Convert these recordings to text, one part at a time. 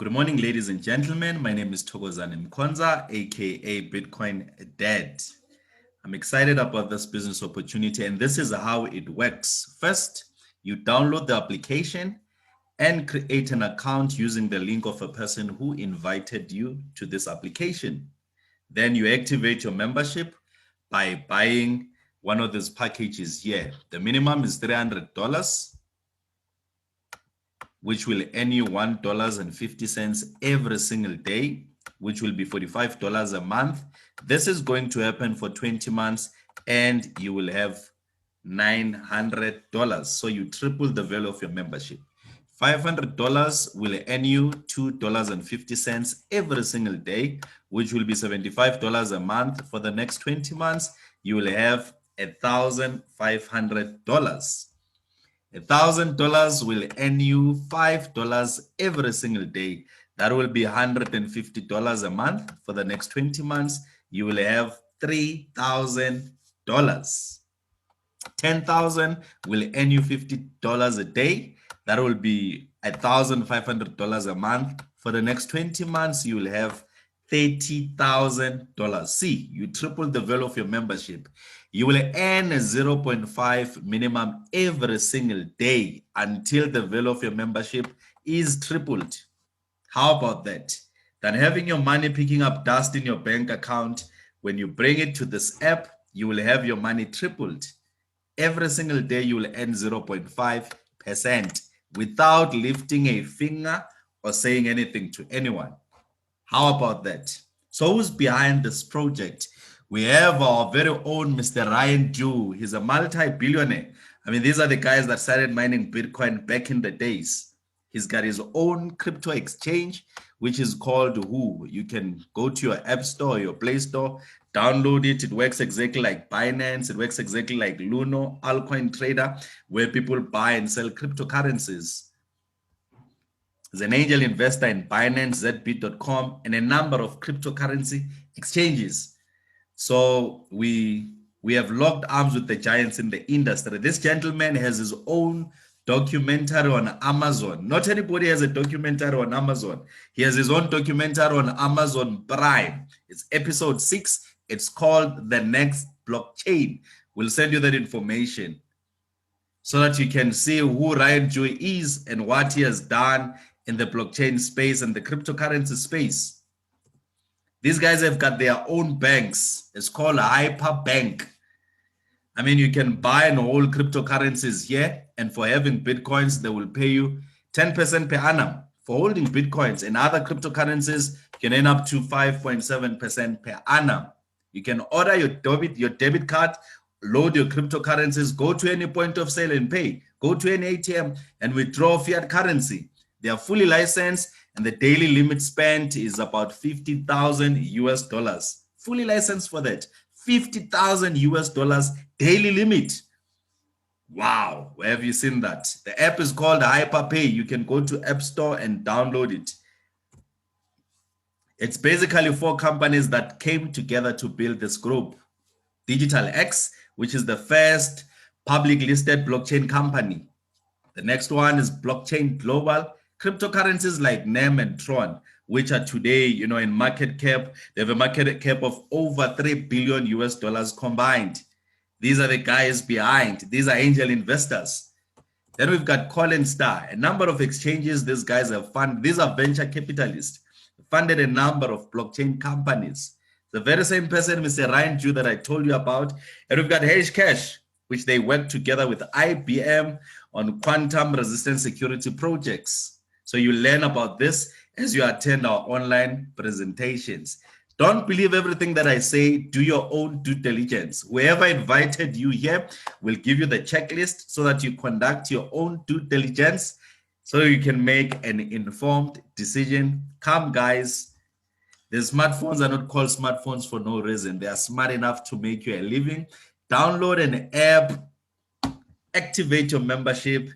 Good morning, ladies and gentlemen. My name is Thokozani Mkonza, aka Bitcoin Dad. I'm excited about this business opportunity, and this is how it works. First, you download the application and create an account using the link of a person who invited you to this application. Then you activate your membership by buying one of these packages here. The minimum is $300, which will earn you $1.50 every single day, which will be $45 a month. This is going to happen for 20 months and you will have $900. So you triple the value of your membership. $500 will earn you $2.50 every single day, which will be $75 a month. For the next 20 months, you will have $1,500. $1,000 will earn you $5 every single day. That will be $150 a month. For the next 20 months, you will have $3,000. 10,000 will earn you $50 a day. That will be $1,500 a month. For the next 20 months, you will have $30,000. See, you triple the value of your membership. You will earn a 0.5 minimum every single day until the value of your membership is tripled. How about that? Than having your money picking up dust in your bank account, when you bring it to this app, you will have your money tripled. Every single day, you will earn 0.5% without lifting a finger or saying anything to anyone. How about that? So who's behind this project? We have our very own Mr. Ryan Ju. He's a multi-billionaire. I mean, these are the guys that started mining Bitcoin back in the days. He's got his own crypto exchange, which is called Who. You can go to your App Store or your Play Store, download it. It works exactly like Binance. It works exactly like Luno, Altcoin Trader, where people buy and sell cryptocurrencies. He's an angel investor in Binance, ZBit.com, and a number of cryptocurrency exchanges. So we have locked arms with the giants in the industry. This gentleman has his own documentary on Amazon. Not anybody has a documentary on Amazon. He has his own documentary on Amazon Prime. It's episode 6. It's called The Next Blockchain. We'll send you that information so that you can see who Ryan Ju is and what he has done in the blockchain space and the cryptocurrency space. These guys have got their own banks. It's called Hyperbank. I mean, you can buy and hold cryptocurrencies here, and for having Bitcoins, they will pay you 10% per annum. For holding Bitcoins and other cryptocurrencies, you can earn up to 5.7% per annum. You can order your debit card, load your cryptocurrencies, go to any point of sale and pay. Go to any ATM and withdraw fiat currency. They are fully licensed, and the daily limit spent is about 50,000 US dollars. Fully licensed for that. 50,000 US dollars daily limit. Wow, where have you seen that? The app is called Hyperpay. You can go to App Store and download it. It's basically 4 companies that came together to build this group. Digital X, which is the first public listed blockchain company. The next one is Blockchain Global. Cryptocurrencies like NEM and Tron, which are today, in market cap, they have a market cap of over 3 billion US dollars combined. These are the guys behind. These are angel investors. Then we've got Coinstar, a number of exchanges these guys have funded. These are venture capitalists, funded a number of blockchain companies. The very same person, Mr. Ryan Ju, that I told you about. And we've got Hashcash, which they work together with IBM on quantum resistant security projects. So you learn about this as you attend our online presentations. Don't believe everything that I say. Do your own due diligence. Whoever invited you here will give you the checklist so that you conduct your own due diligence so you can make an informed decision. Come, guys. The smartphones are not called smartphones for no reason. They are smart enough to make you a living. Download an app, activate your membership,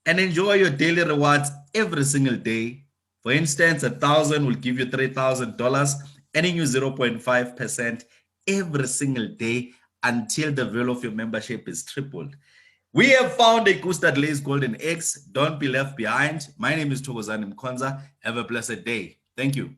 and enjoy your daily rewards every single day. For instance, 1,000 will give you $3,000, earning you 0.5% every single day until the value of your membership is tripled. We have found a goose that lays golden eggs. Don't be left behind. My name is Thokozani Mkonza. Have a blessed day. Thank you.